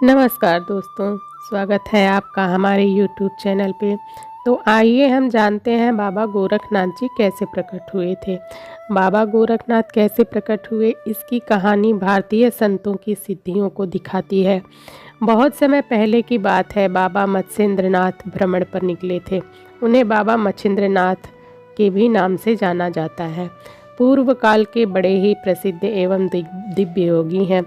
नमस्कार दोस्तों, स्वागत है आपका हमारे YouTube चैनल पे। तो आइए हम जानते हैं बाबा गोरखनाथ जी कैसे प्रकट हुए थे। बाबा गोरखनाथ कैसे प्रकट हुए, इसकी कहानी भारतीय संतों की सिद्धियों को दिखाती है। बहुत समय पहले की बात है, बाबा मत्स्येंद्रनाथ भ्रमण पर निकले थे। उन्हें बाबा मच्छिंद्रनाथ के भी नाम से जाना जाता है। पूर्व काल के बड़े ही प्रसिद्ध एवं दिव्य योगी हैं।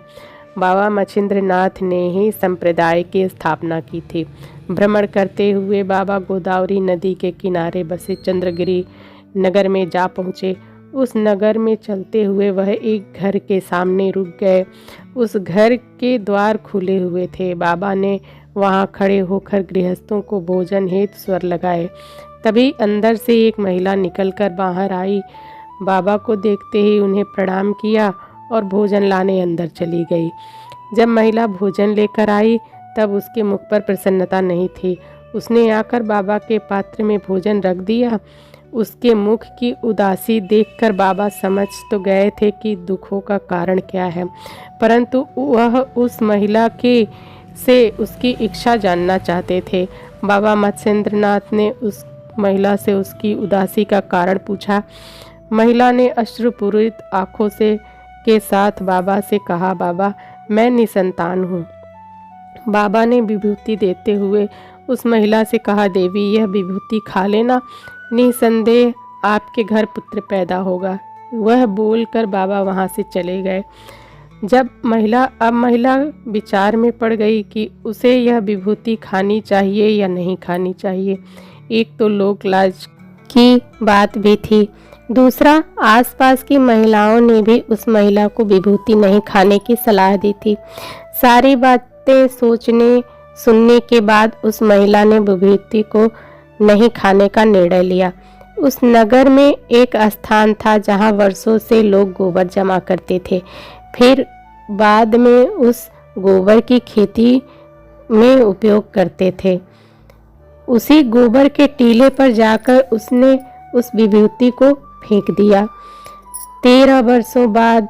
बाबा मच्छिंद्रनाथ ने ही संप्रदाय की स्थापना की थी। भ्रमण करते हुए बाबा गोदावरी नदी के किनारे बसे चंद्रगिरी नगर में जा पहुँचे। उस नगर में चलते हुए वह एक घर के सामने रुक गए। उस घर के द्वार खुले हुए थे। बाबा ने वहां खड़े होकर गृहस्थों को भोजन हेतु स्वर लगाए। तभी अंदर से एक महिला निकलकर बाहर आई। बाबा को देखते ही उन्हें प्रणाम किया और भोजन लाने अंदर चली गई। जब महिला भोजन लेकर आई तब उसके मुख पर प्रसन्नता नहीं थी। उसने आकर बाबा के पात्र में भोजन रख दिया। उसके मुख की उदासी देखकर बाबा समझ तो गए थे कि दुखों का कारण क्या है, परंतु वह उस महिला के से उसकी इच्छा जानना चाहते थे। बाबा मत्स्येंद्रनाथ ने उस महिला से उसकी उदासी का कारण पूछा। महिला ने अश्रुपूरित आंखों के साथ बाबा से कहा, बाबा मैं निसंतान हूँ। बाबा ने विभूति देते हुए उस महिला से कहा, देवी यह विभूति खा लेना, निसंदेह आपके घर पुत्र पैदा होगा। वह बोलकर बाबा वहाँ से चले गए। अब महिला विचार में पड़ गई कि उसे यह विभूति खानी चाहिए या नहीं खानी चाहिए। एक तो लोक लाज की बात भी थी, दूसरा आसपास की महिलाओं ने भी उस महिला को विभूति नहीं खाने की सलाह दी थी। सारी बातें सोचने सुनने के बाद उस महिला ने विभूति को नहीं खाने का निर्णय लिया। उस नगर में एक स्थान था जहां वर्षों से लोग गोबर जमा करते थे। फिर बाद में उस गोबर की खेती में उपयोग करते थे। उसी गोबर के टीले पर जाकर उसने उस विभूति को फेंक दिया। 13 वर्षों बाद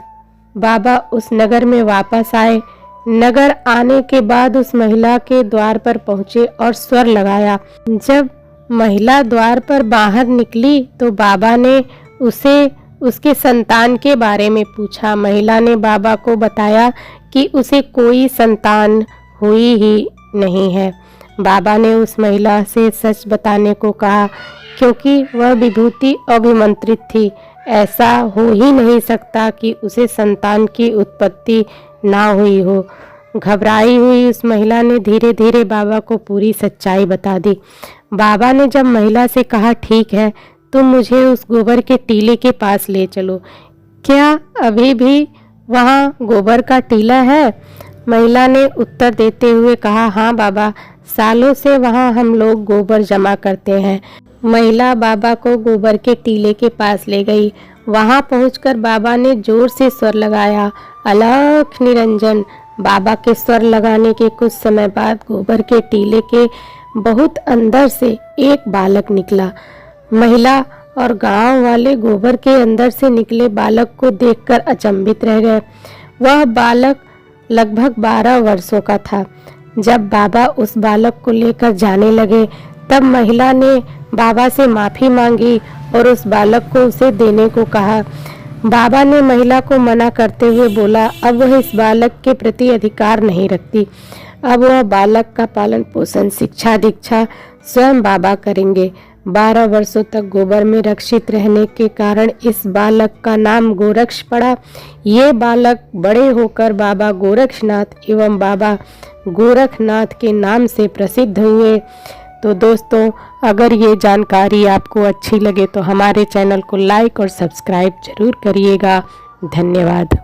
बाबा उस नगर में वापस आए। नगर आने के बाद उस महिला के द्वार पर पहुंचे और स्वर लगाया। जब महिला द्वार पर बाहर निकली तो बाबा ने उसे उसके संतान के बारे में पूछा। महिला ने बाबा को बताया कि उसे कोई संतान हुई ही नहीं है। बाबा ने उस महिला से सच बताने को कहा, क्योंकि वह विभूति अभिमंत्रित थी। ऐसा हो ही नहीं सकता कि उसे संतान की उत्पत्ति ना हुई हो। घबराई हुई उस महिला ने धीरे धीरे बाबा को पूरी सच्चाई बता दी। बाबा ने जब महिला से कहा, ठीक है, तुम मुझे उस गोबर के टीले के पास ले चलो। क्या अभी भी वहाँ गोबर का टीला है? महिला ने उत्तर देते हुए कहा, हाँ बाबा, सालों से वहाँ हम लोग गोबर जमा करते हैं। महिला बाबा को गोबर के टीले के पास ले गई। वहां पहुंचकर बाबा ने जोर से स्वर लगाया, अलख निरंजन। बाबा के स्वर लगाने के कुछ समय बाद गोबर के टीले के बहुत अंदर से एक बालक निकला। महिला और गांव वाले गोबर के अंदर से निकले बालक को देखकर अचंभित रह गए। वह बालक लगभग 12 वर्षों का था। जब बाबा उस बालक को लेकर जाने लगे तब महिला ने बाबा से माफ़ी मांगी और उस बालक को उसे देने को कहा। बाबा ने महिला को मना करते हुए बोला, अब वह इस बालक के प्रति अधिकार नहीं रखती। अब वह बालक का पालन पोषण शिक्षा दीक्षा स्वयं बाबा करेंगे। 12 वर्षों तक गोबर में रक्षित रहने के कारण इस बालक का नाम गोरक्ष पड़ा। ये बालक बड़े होकर बाबा गोरक्षनाथ एवं बाबा गोरखनाथ के नाम से प्रसिद्ध हुए। तो दोस्तों, अगर ये जानकारी आपको अच्छी लगे तो हमारे चैनल को लाइक और सब्सक्राइब जरूर करिएगा। धन्यवाद।